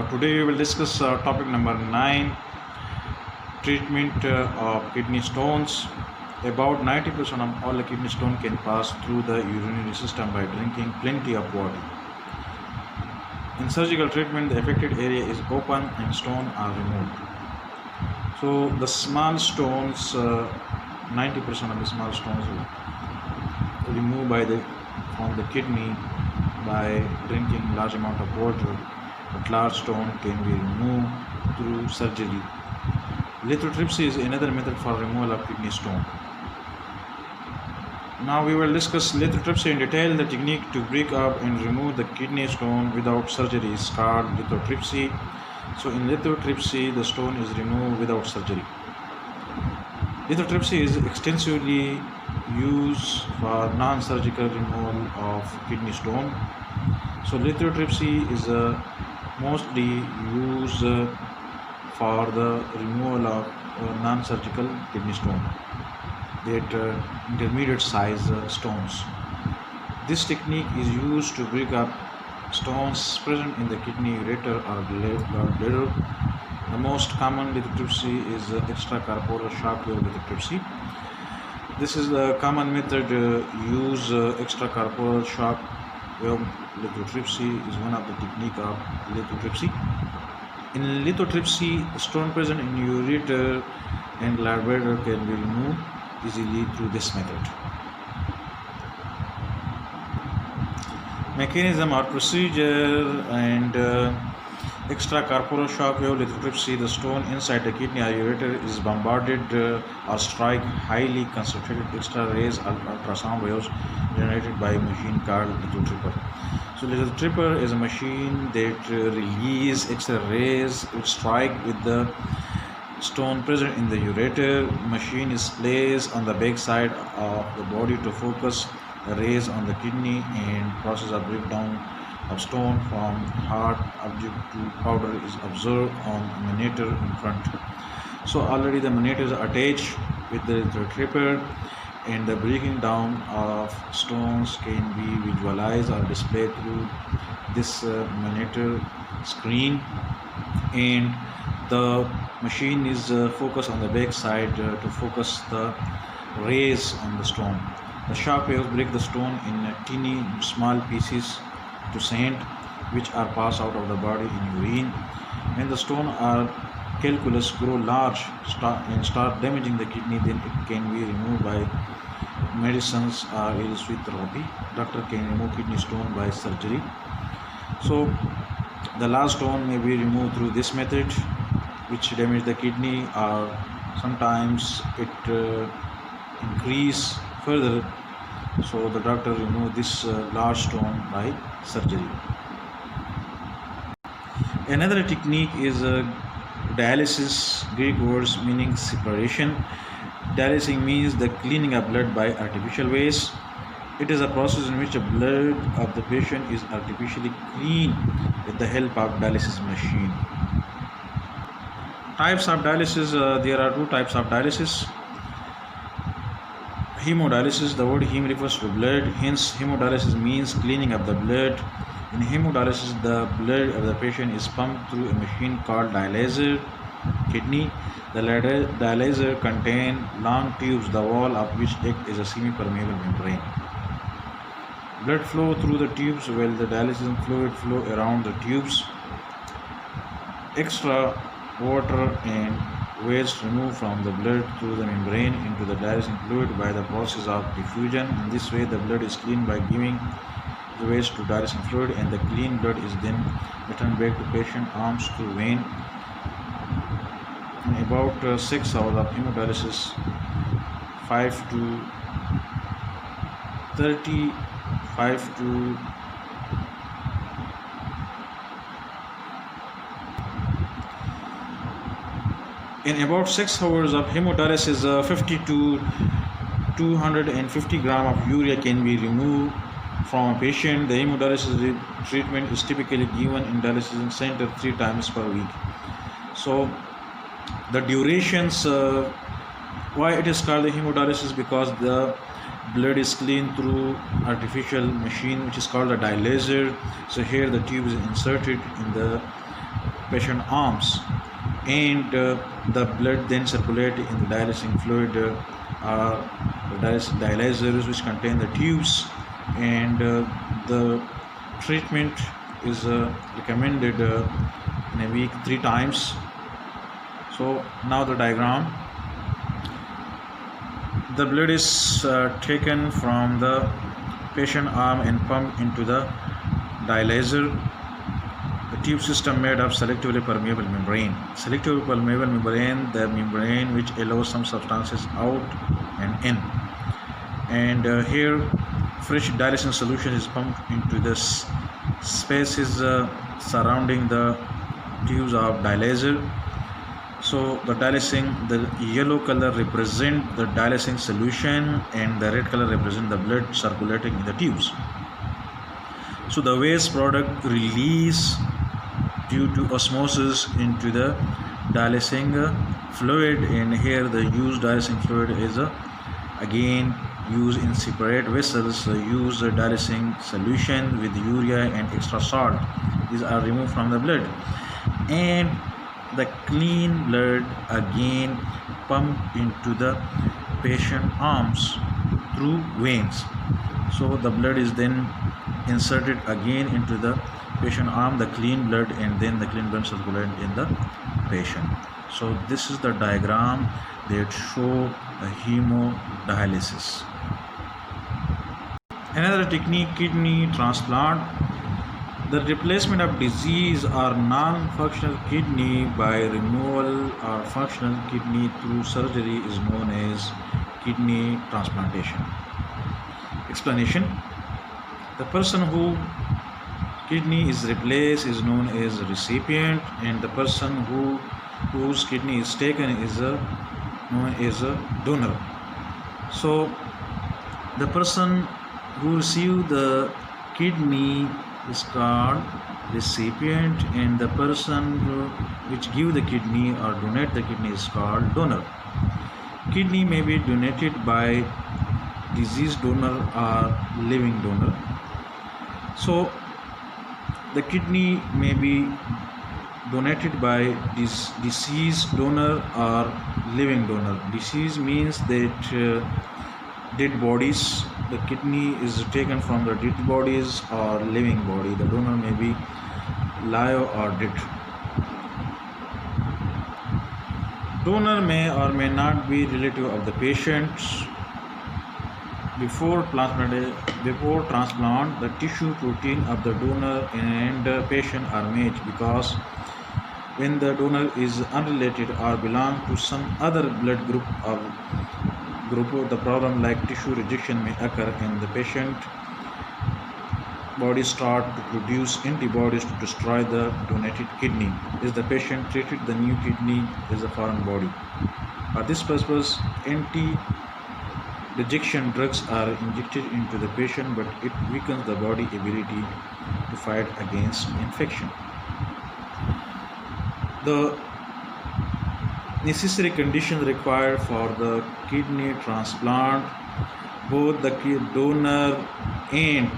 Today we will discuss topic number 9, treatment of kidney stones. About 90% of all the kidney stone can pass through the urinary system by drinking plenty of water. In surgical treatment, the affected area is open and stones are removed. So the small stones, 90% of the small stones are removed from the kidney by drinking large amount of water. But large stone can be removed through surgery. Lithotripsy is another method for removal of kidney stone. Now we will discuss lithotripsy in detail. The technique to break up and remove the kidney stone without surgery is called lithotripsy. So in lithotripsy, the stone is removed without surgery. Lithotripsy is extensively used for non-surgical removal of kidney stone. So lithotripsy is mostly used for the removal of non-surgical kidney stone, that intermediate size stones. This technique is used to break up stones present in the kidney, ureter or gallbladder. The most common lithotripsy is extracorporeal shock wave lithotripsy. This is the common method use extracorporeal shock wave lithotripsy is one of the technique of lithotripsy. In lithotripsy, stone present in ureter and gallbladder can be removed easily through this method. Mechanism or procedure and extracorporeal shock wave lithotripsy, the stone inside the kidney or ureter is bombarded or strike highly concentrated extra rays or ultrasound waves generated by a machine called lithotripper. So lithotripper is a machine that release extra rays which strike with the stone present in the ureter. Machine is placed on the back side of the body to focus the rays on the kidney, and process of breakdown of stone from hard object to powder is observed on monitor in front. So already the monitor is attached with the lithotripper, and the breaking down of stones can be visualized or displayed through this monitor screen, and the machine is focused on the back side to focus the rays on the stone. The shock waves break the stone in teeny small pieces to sand, which are passed out of the body in urine. When the stone or calculus grow large and start damaging the kidney, then it can be removed by medicines or with therapy. Doctor can remove kidney stone by surgery. So the large stone may be removed through this method, which damage the kidney, or sometimes it increase further. So the doctor remove this large stone by surgery. Another technique is dialysis, Greek words meaning separation. Dialysis means the cleaning of blood by artificial ways. It is a process in which the blood of the patient is artificially cleaned with the help of dialysis machine. Types of dialysis, there are two types of dialysis. Hemodialysis, the word heme refers to blood, hence hemodialysis means cleaning of the blood. In hemodialysis, the blood of the patient is pumped through a machine called dialyzer kidney. The dialyzer contains long tubes, the wall of which act as a semi-permeable membrane. Blood flow through the tubes while the dialysis fluid flow around the tubes. Extra water and waste removed from the blood through the membrane into the dialysis fluid by the process of diffusion. In this way, the blood is cleaned by giving the waste to dialysis fluid, and the clean blood is then returned back to patient arms to vein. In about 6 hours of hemodialysis, 5 to 35 to In about 6 hours of hemodialysis, 50 to 250 gram of urea can be removed from a patient. The hemodialysis treatment is typically given in dialysis center 3 times per week. So the durations, why it is called the hemodialysis, because the blood is cleaned through artificial machine which is called a dialyzer. So here the tube is inserted in the patient arms, and the blood then circulate in the dialysing fluid are the dialyzers which contain the tubes, and the treatment is recommended in a week 3 times. So now the diagram: the blood is taken from the patient arm and pumped into the dialyzer. The tube system made of selectively permeable membrane. Selectively permeable membrane, the membrane which allows some substances out and in. And here fresh dialysing solution is pumped into the spaces surrounding the tubes of dialyzer. So the dialysing, the yellow color represent the dialysing solution and the red color represent the blood circulating in the tubes. So the waste product release due to osmosis into the dialysing fluid, and here the used dialysing fluid is again used in separate vessels. Use dialysing solution with urea and extra salt. These are removed from the blood, and the clean blood again pumped into the patient arms through veins. So the blood is then inserted again into the patient arm, the clean blood, and then the clean blood circulated in the patient. So this is the diagram that show the hemodialysis. Another technique, kidney transplant. The replacement of disease or non-functional kidney by removal or functional kidney through surgery is known as kidney transplantation. Explanation: the person who kidney is replaced is known as a recipient, and the person whose kidney is taken is known as a donor. So the person who received the kidney is called recipient, and the person which give the kidney or donate the kidney is called donor. Kidney may be donated by deceased donor or living donor. So the kidney may be donated by deceased donor or living donor. Deceased means that dead bodies. The kidney is taken from the dead bodies or living body. The donor may be live or dead. Donor may or may not be relative of the patient. Before transplant, the tissue protein of the donor and patient are matched, because when the donor is unrelated or belong to some other blood group, the problem like tissue rejection may occur, and the patient body start to produce antibodies to destroy the donated kidney. Is the patient treated the new kidney as a foreign body? For this purpose, anti-rejection drugs are injected into the patient, but it weakens the body ability to fight against infection. The necessary conditions required for the kidney transplant: both the donor and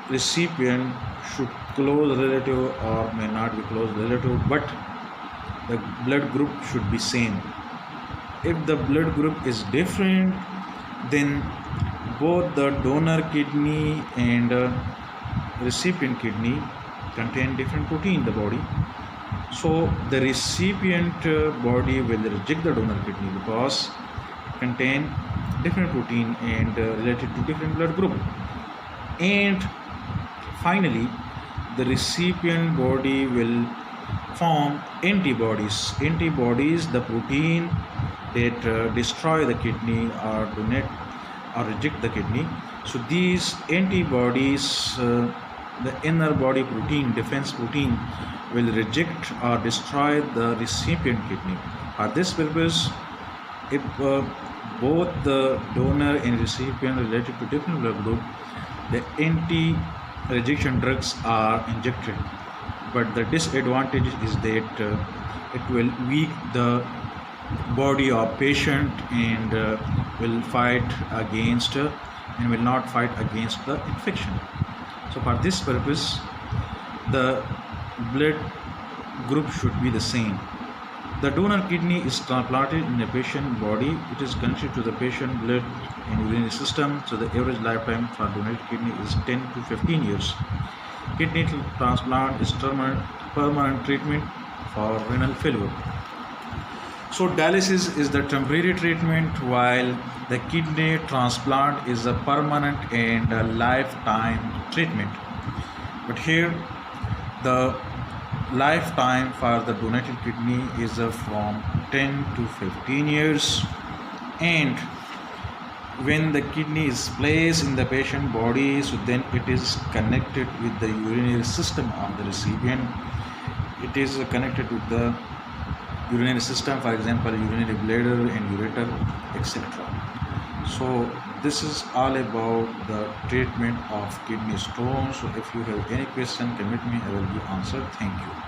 recipient should close relative or may not be close relative, but the blood group should be same. If the blood group is different, then both the donor kidney and recipient kidney contain different protein in the body. So the recipient body will reject the donor kidney because contain different protein and related to different blood group. And finally, the recipient body will form antibodies. Antibodies, the protein that destroy the kidney or donate or reject the kidney. So these antibodies, the inner body protein, defense protein, will reject or destroy the recipient kidney. For this purpose, if both the donor and recipient related to different blood group, the anti-rejection drugs are injected. But the disadvantage is that it will weak the body of patient and will fight against and will not fight against the infection. So for this purpose, the blood group should be the same. The donor kidney is transplanted in a patient body. It is connected to the patient blood and urinary system, so the average lifetime for donated kidney is 10 to 15 years. Kidney transplant is permanent treatment for renal failure. So dialysis is the temporary treatment, while the kidney transplant is a permanent and a lifetime treatment. But here the lifetime for the donated kidney is from 10 to 15 years, and when the kidney is placed in the patient body, so then it is connected with the urinary system of the recipient. It is connected with the urinary system, for example urinary bladder and ureter, etc. So this is all about the treatment of kidney stone. So if you have any question, comment me, I will give answer. Thank you.